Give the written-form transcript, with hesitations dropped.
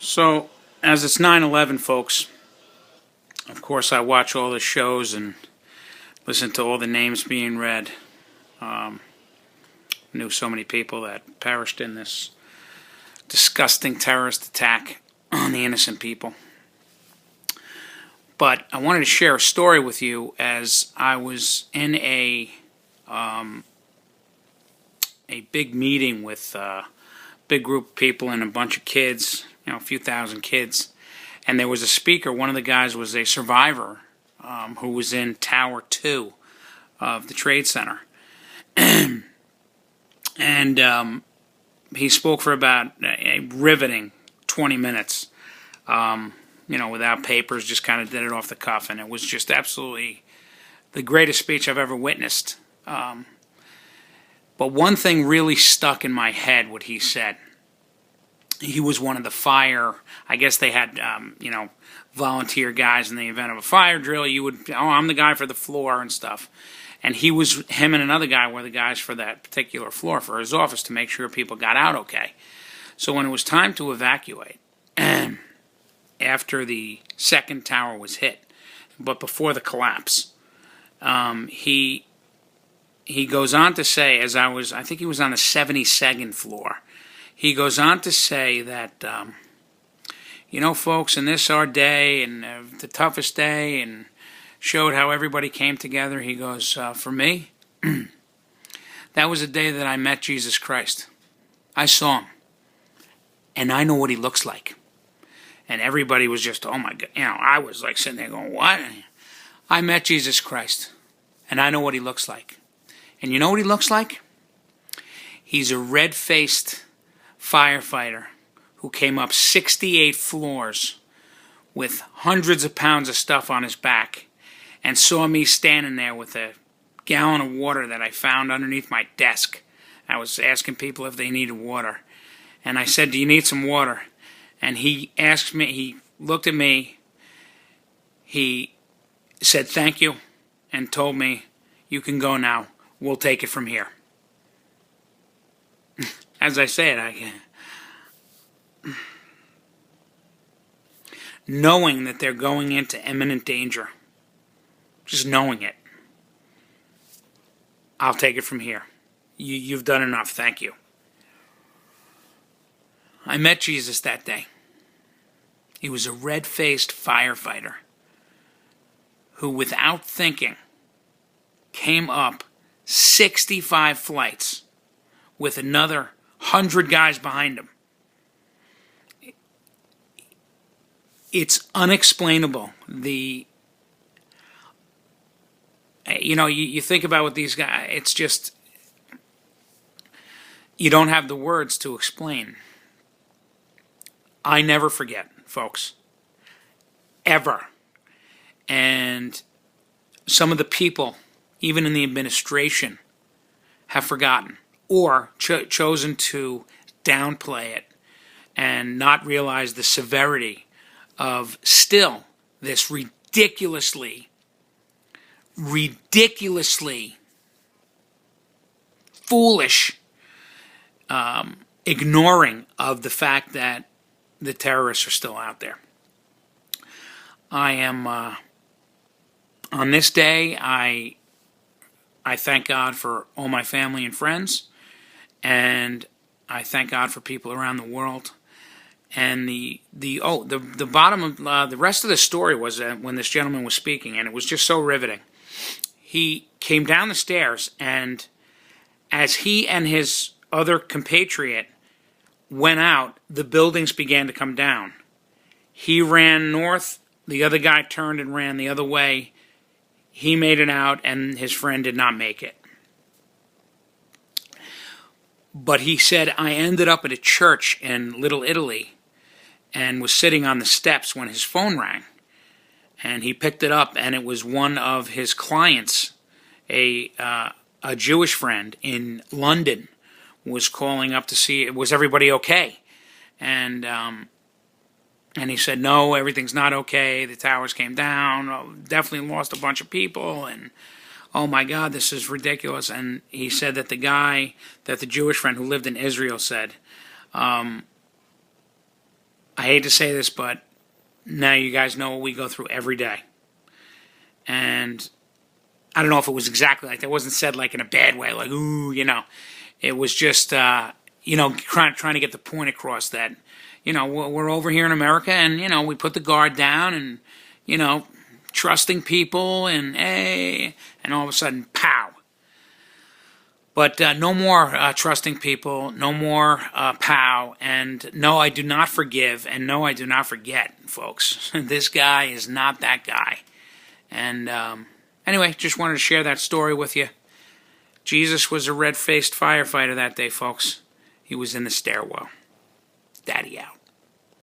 So, as it's 9/11, folks, of course I watch all the shows and listen to all the names being read. Knew so many people that perished in this disgusting terrorist attack on the innocent people. But I wanted to share a story with you as I was in a big meeting with a big group of people and a bunch of kids, a few thousand kids. And there was a speaker. One of the guys was a survivor who was in Tower 2 of the Trade Center. And he spoke for about a riveting 20 minutes, without papers, just kind of did it off the cuff. And it was just absolutely the greatest speech I've ever witnessed. But one thing really stuck in my head, what he said. He was one of the fire, I guess they had, volunteer guys in the event of a fire drill. I'm the guy for the floor and stuff. And him and another guy were the guys for that particular floor for his office to make sure people got out okay. So when it was time to evacuate, after the second tower was hit, but before the collapse, he goes on to say, I think he was on the 72nd floor, he goes on to say that, folks, in this our day, and the toughest day, and showed how everybody came together. He goes, for me, that was the day that I met Jesus Christ. I saw him, and I know what he looks like. And everybody was just, oh my God, I was like sitting there going, what? I met Jesus Christ, and I know what he looks like. And you know what he looks like? He's a red-faced firefighter who came up 68 floors with hundreds of pounds of stuff on his back and saw me standing there with a gallon of water that I found underneath my desk. I was asking people if they needed water. And I said, do you need some water? And he looked at me, he said thank you, and told me, you can go now. We'll take it from here. As I said, knowing that they're going into imminent danger, just knowing it, I'll take it from here. You've done enough, thank you. I met Jesus that day. He was a red-faced firefighter who, without thinking, came up 65 flights with another 100 guys behind him. It's unexplainable. You think about what these guys, it's just, you don't have the words to explain. I never forget, folks. Ever. And some of the people, even in the administration, have forgotten or chosen to downplay it and not realize the severity of still this ridiculously foolish ignoring of the fact that the terrorists are still out there. I am, on this day, I thank God for all my family and friends, and I thank God for people around the world. And the bottom of the rest of the story was when this gentleman was speaking, and it was just so riveting. He came down the stairs, and as he and his other compatriot went out, the buildings began to come down. He ran north, the other guy turned and ran the other way. He made it out, and his friend did not make it. But he said, I ended up at a church in Little Italy and was sitting on the steps when his phone rang. And he picked it up, and it was one of his clients, a Jewish friend in London, was calling up to see, was everybody okay? And he said, no, everything's not okay. The towers came down. Definitely lost a bunch of people. And, oh, my God, this is ridiculous. And he said that the Jewish friend who lived in Israel said, I hate to say this, but now you guys know what we go through every day. And I don't know if it was exactly like that. It wasn't said like in a bad way, like, ooh, It was just, trying to get the point across that, we're over here in America and, we put the guard down and, trusting people and, hey, and all of a sudden, pow. But no more trusting people, no more pow, and no, I do not forgive, and no, I do not forget, folks. This guy is not that guy. And anyway, just wanted to share that story with you. Jesus was a red-faced firefighter that day, folks. He was in the stairwell. Daddy out.